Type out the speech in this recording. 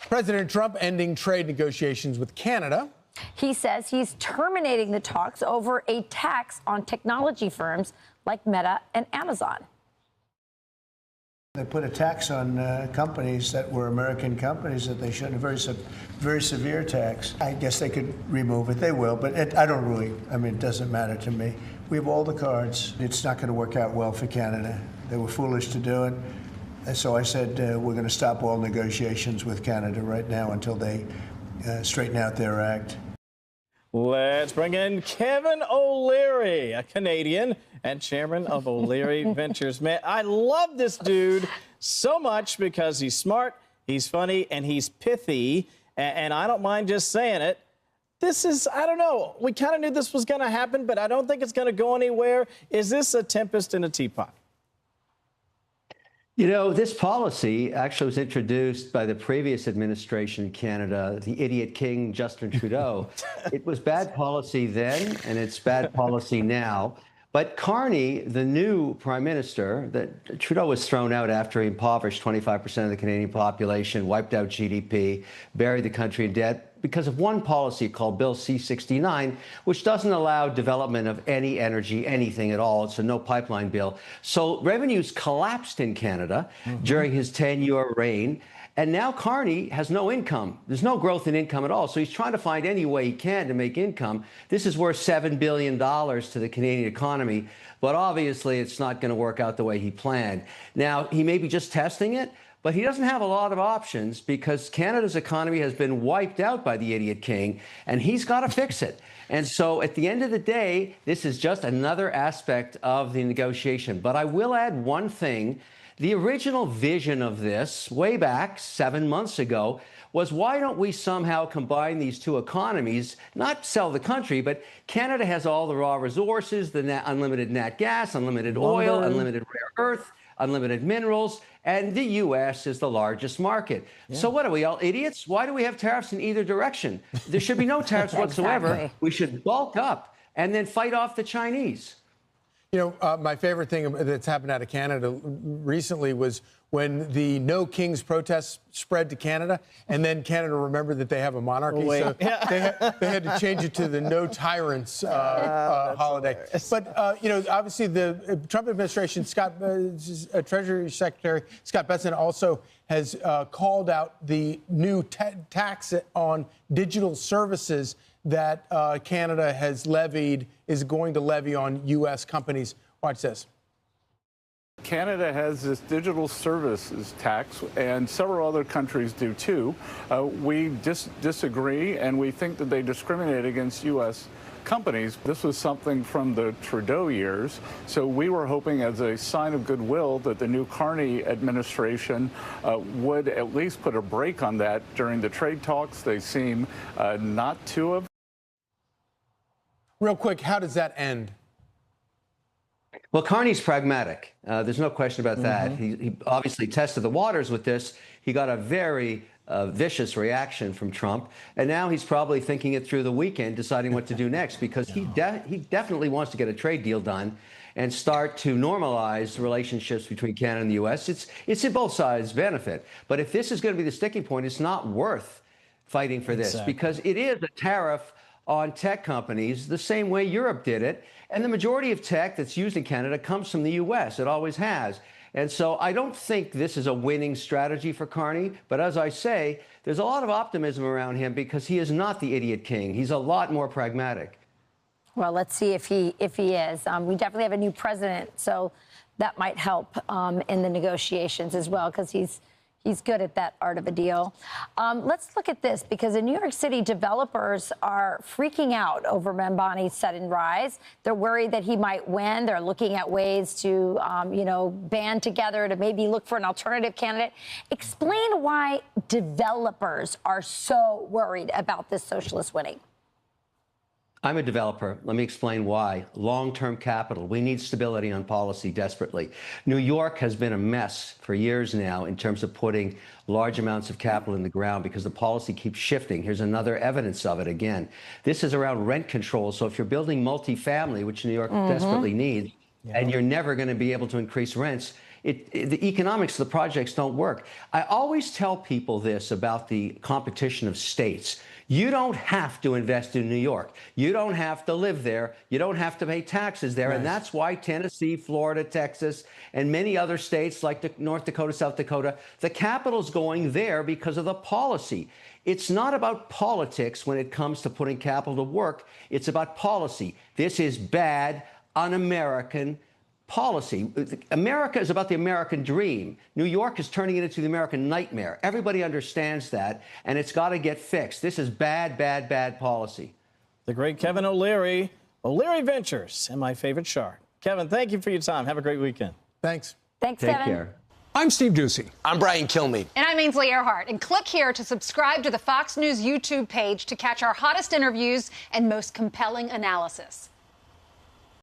President Trump ending trade negotiations with Canada. He says he's terminating the talks over a tax on technology firms like Meta and Amazon. They put a tax on companies that were American companies that they shouldn't, very severe tax. I guess they could remove it. They will, but it doesn't matter to me. We have all the cards. It's not going to work out well for Canada. They were foolish to do it. And so I said we're going to stop all negotiations with Canada right now until they straighten out their act. Let's bring in Kevin O'Leary, a Canadian and chairman of O'Leary Ventures. Man, I love this dude so much because he's smart, he's funny, and he's pithy. And I don't mind just saying it. This is, I don't know, we kind of knew this was going to happen, but I don't think it's going to go anywhere. Is this a tempest in a teapot? You know, this policy actually was introduced by the previous administration in Canada, the idiot king, Justin Trudeau. It was bad policy then, and it's bad policy now. But Carney, the new prime minister, that Trudeau was thrown out after he impoverished 25% of the Canadian population, wiped out GDP, buried the country in debt because of one policy called Bill C-69, which doesn't allow development of any energy, anything at all. It's a no pipeline bill. So revenues collapsed in Canada during his 10-year reign. And now Carney has no income. There's no growth in income at all. So he's trying to find any way he can to make income. This is worth $7 billion to the Canadian economy. But obviously, it's not going to work out the way he planned. Now, he may be just testing it, but he doesn't have a lot of options because Canada's economy has been wiped out by the idiot king, and he's got to fix it. And so at the end of the day, this is just another aspect of the negotiation. But I will add one thing. The original vision of this, way back 7 months ago, was why don't we somehow combine these two economies, not sell the country, but Canada has all the raw resources, the unlimited nat gas, unlimited oil, unlimited rare earth, unlimited minerals, and the U.S. is the largest market. Yeah. So what are we, all idiots? Why do we have tariffs in either direction? There should be no tariffs whatsoever. Exactly. We should bulk up and then fight off the Chinese. You know, my favorite thing that's happened out of Canada recently was when the No Kings protests spread to Canada, and then Canada remembered that they have a monarchy, so they had to change it to the No Tyrants holiday. Hilarious. But, you know, obviously the Trump administration, Treasury Secretary Scott Bessent also has called out the new tax on digital services that Canada has levied, is going to levy on U.S. companies. Watch this. Canada has this digital services tax, and several other countries do too. We disagree, and we think that they discriminate against U.S. companies. This was something from the Trudeau years, so we were hoping as a sign of goodwill that the new Carney administration would at least put a break on that during the trade talks. They seem not to have. Real quick, how does that end? Well, Carney's pragmatic. There's no question about that. He obviously tested the waters with this. He got a very vicious reaction from Trump. And now he's probably thinking it through the weekend, deciding what to do next, because he definitely wants to get a trade deal done and start to normalize relationships between Canada and the U.S. It's in both sides' benefit. But if this is going to be the sticking point, it's not worth fighting for this, because it is a tariff on tech companies the same way Europe did it. And the majority of tech that's used in Canada comes from the U.S. It always has. And so I don't think this is a winning strategy for Carney. But as I say, there's a lot of optimism around him because he is not the idiot king. He's a lot more pragmatic. Well, let's see if he is. We definitely have a new president, so that might help in the negotiations as well, because he's good at that art of a deal. Let's look at this, because in New York City, developers are freaking out over Membani's sudden rise. They're worried that he might win. They're looking at ways to, band together to maybe look for an alternative candidate. Explain why developers are so worried about this socialist winning. I'm a developer. Let me explain why. Long-term capital. We need stability on policy desperately. New York has been a mess for years now in terms of putting large amounts of capital in the ground because the policy keeps shifting. Here's another evidence of it again. This is around rent control. So if you're building multifamily, which New York desperately needs, and you're never going to be able to increase rents, the economics of the projects don't work. I always tell people this about the competition of states. You don't have to invest in New York. You don't have to live there. You don't have to pay taxes there. Nice. And that's why Tennessee, Florida, Texas, and many other states like North Dakota, South Dakota, the capital's going there because of the policy. It's not about politics when it comes to putting capital to work. It's about policy. This is bad, un-American policy. America is about the American dream. New York is turning it into the American nightmare. Everybody understands that, and it's got to get fixed. This is bad, bad, bad policy. The great Kevin O'Leary, O'Leary Ventures, and my favorite shark. Kevin, thank you for your time. Have a great weekend. Thanks. Thanks, Take Kevin. care. I'm Steve Ducey. I'm Brian Kilmeade. And I'm Ainsley Earhart. And click here to subscribe to the Fox News YouTube page to catch our hottest interviews and most compelling analysis.